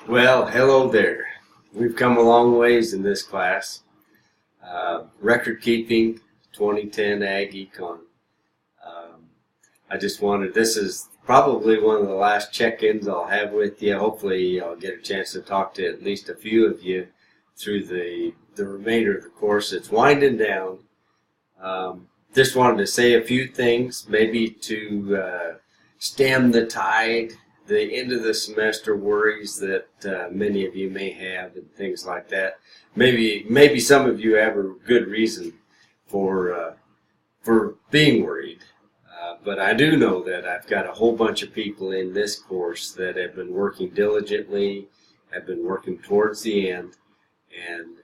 Well, hello there. We've come a long ways in this class. Record keeping, 2010 Ag Econ. This is probably one of the last check-ins I'll have with you. Hopefully I'll get a chance to talk to at least a few of you through the remainder of the course. It's winding down. Just wanted to say a few things, maybe to stem the tide, the end of the semester worries that many of you may have and things like that. Maybe some of you have a good reason for being worried. But I do know that I've got a whole bunch of people in this course that have been working diligently, have been working towards the end,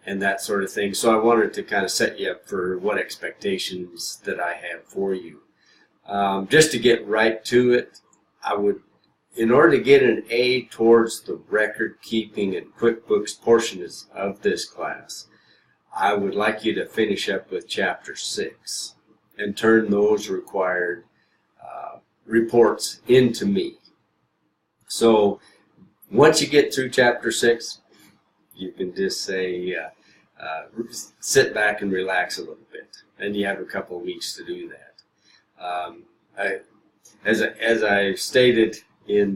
and that sort of thing. So I wanted to kind of set you up for what expectations that I have for you. Just to get right to it, in order to get an A towards the record keeping and QuickBooks portions of this class, I would like you to finish up with Chapter 6 and turn those required reports into me. So once you get through Chapter 6, you can just say, sit back and relax a little bit, and you have a couple of weeks to do that. As I stated in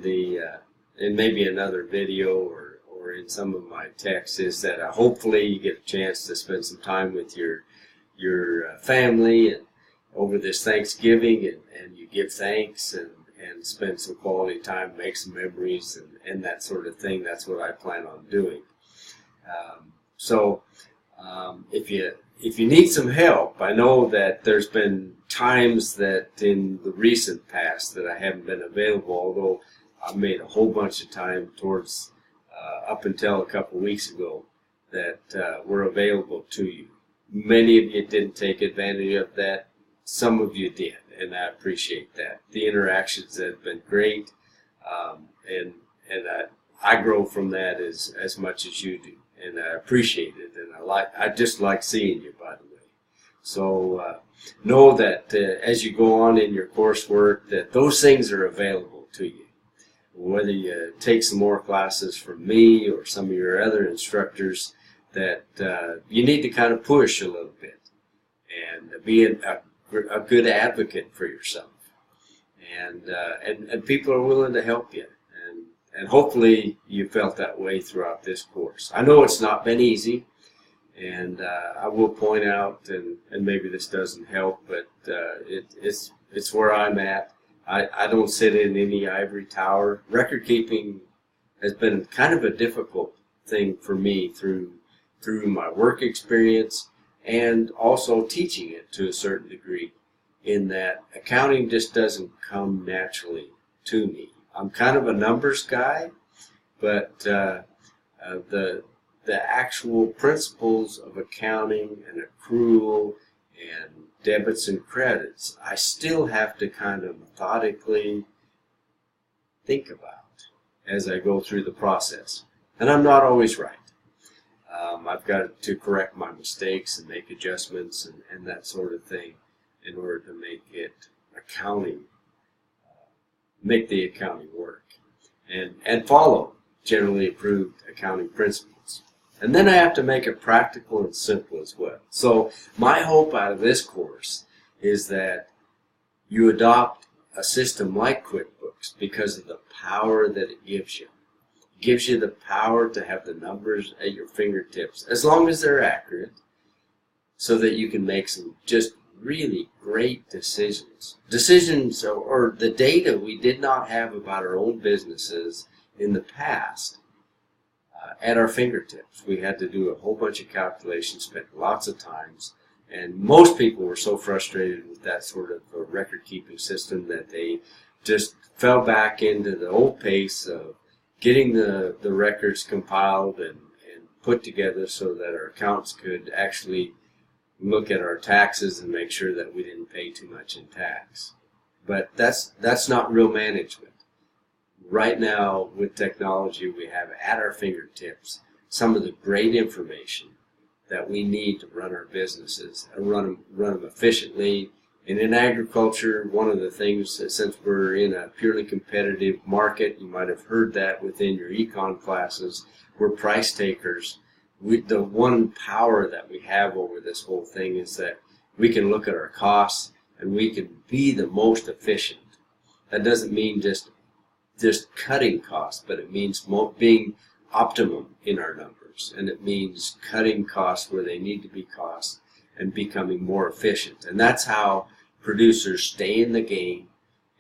maybe another video or in some of my texts, is that hopefully you get a chance to spend some time with your family and over this Thanksgiving, and you give thanks and spend some quality time, make some memories and that sort of thing. That's what I plan on doing. If you need some help, I know that there's been times that in the recent past that I haven't been available, although I've made a whole bunch of time towards up until a couple weeks ago that were available to you. Many of you didn't take advantage of that. Some of you did, and I appreciate that. The interactions have been great, and I grow from that as much as you do, and I appreciate it, and I just like seeing you, by the way. So know that as you go on in your coursework, that those things are available to you. Whether you take some more classes from me or some of your other instructors, that you need to kind of push a little bit and be a good advocate for yourself. And people are willing to help you. And hopefully you felt that way throughout this course. I know it's not been easy, and I will point out, and maybe this doesn't help, but it's where I'm at. I don't sit in any ivory tower. Record keeping has been kind of a difficult thing for me through my work experience and also teaching it to a certain degree, in that accounting just doesn't come naturally to me. I'm kind of a numbers guy, but the actual principles of accounting and accrual and debits and credits, I still have to kind of methodically think about as I go through the process. And I'm not always right. I've got to correct my mistakes and make adjustments and that sort of thing in order to make the accounting work and follow generally approved accounting principles. And then I have to make it practical and simple as well. So my hope out of this course is that you adopt a system like QuickBooks because of the power that it gives you. It gives you the power to have the numbers at your fingertips, as long as they're accurate, so that you can make some just really great decisions. Decisions or the data we did not have about our own businesses in the past at our fingertips. We had to do a whole bunch of calculations, spent lots of times, and most people were so frustrated with that sort of a record-keeping system that they just fell back into the old pace of getting the records compiled and put together so that our accounts could actually look at our taxes and make sure that we didn't pay too much in tax. But that's not real management. Right now, with technology, we have at our fingertips some of the great information that we need to run our businesses and run them efficiently And in agriculture, one of the things, that since we're in a purely competitive market, you might have heard that within your econ classes, we're price takers. The one power that we have over this whole thing is that we can look at our costs and we can be the most efficient. That doesn't mean just cutting costs, but it means being optimum in our numbers, and it means cutting costs where they need to be costs and becoming more efficient. And that's how producers stay in the game,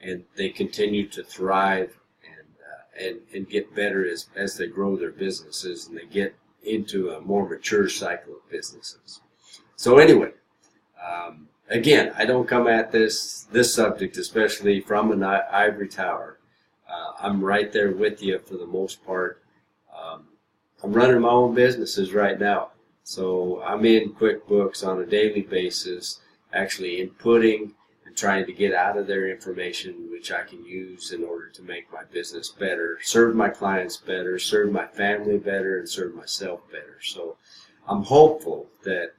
and they continue to thrive and get better as they grow their businesses and they get into a more mature cycle of businesses. So anyway, again, I don't come at this subject especially from an ivory tower. I'm right there with you for the most part. I'm running my own businesses right now, so I'm in QuickBooks on a daily basis, actually inputting and trying to get out of their information which I can use in order to make my business better, serve my clients better, serve my family better, and serve myself better. So I'm hopeful that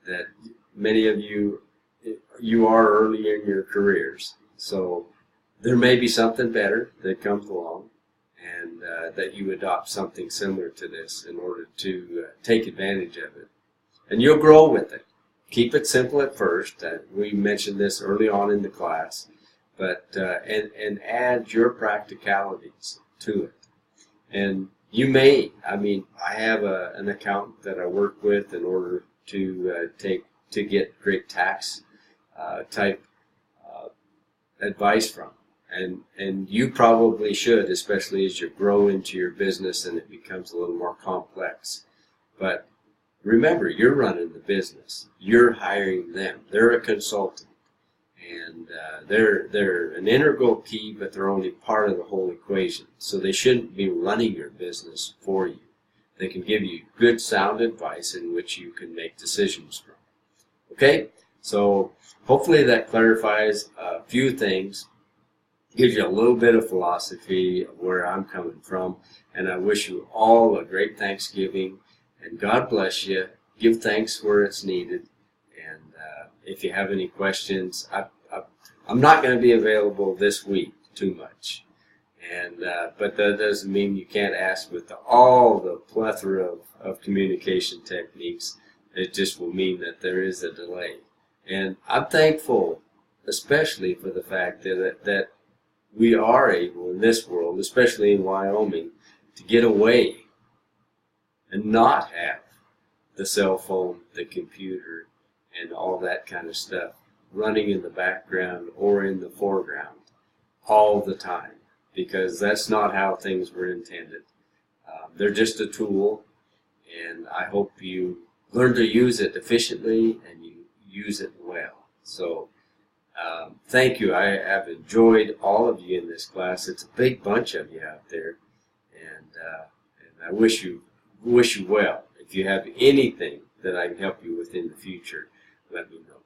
that many of you are early in your careers, so there may be something better that comes along, and that you adopt something similar to this in order to take advantage of it. And you'll grow with it. Keep it simple at first. We mentioned this early on in the class, but and add your practicalities to it. And you may, I have an accountant that I work with in order to get great tax type advice from. And you probably should, especially as you grow into your business and it becomes a little more complex. But remember, you're running the business. You're hiring them. They're a consultant. And they're an integral key, but they're only part of the whole equation. So they shouldn't be running your business for you. They can give you good, sound advice in which you can make decisions from. Okay? So hopefully that clarifies a few things, gives you a little bit of philosophy of where I'm coming from, and I wish you all a great Thanksgiving, and God bless you. Give thanks where it's needed, and if you have any questions, I'm not going to be available this week too much, and but that doesn't mean you can't ask with all the plethora of communication techniques. It just will mean that there is a delay, and I'm thankful especially for the fact that we are able in this world, especially in Wyoming, to get away and not have the cell phone, the computer, and all that kind of stuff running in the background or in the foreground all the time, because that's not how things were intended. They're just a tool, and I hope you learn to use it efficiently and you use it well. So thank you. I have enjoyed all of you in this class. It's a big bunch of you out there, and I wish you well. If you have anything that I can help you with in the future, let me know.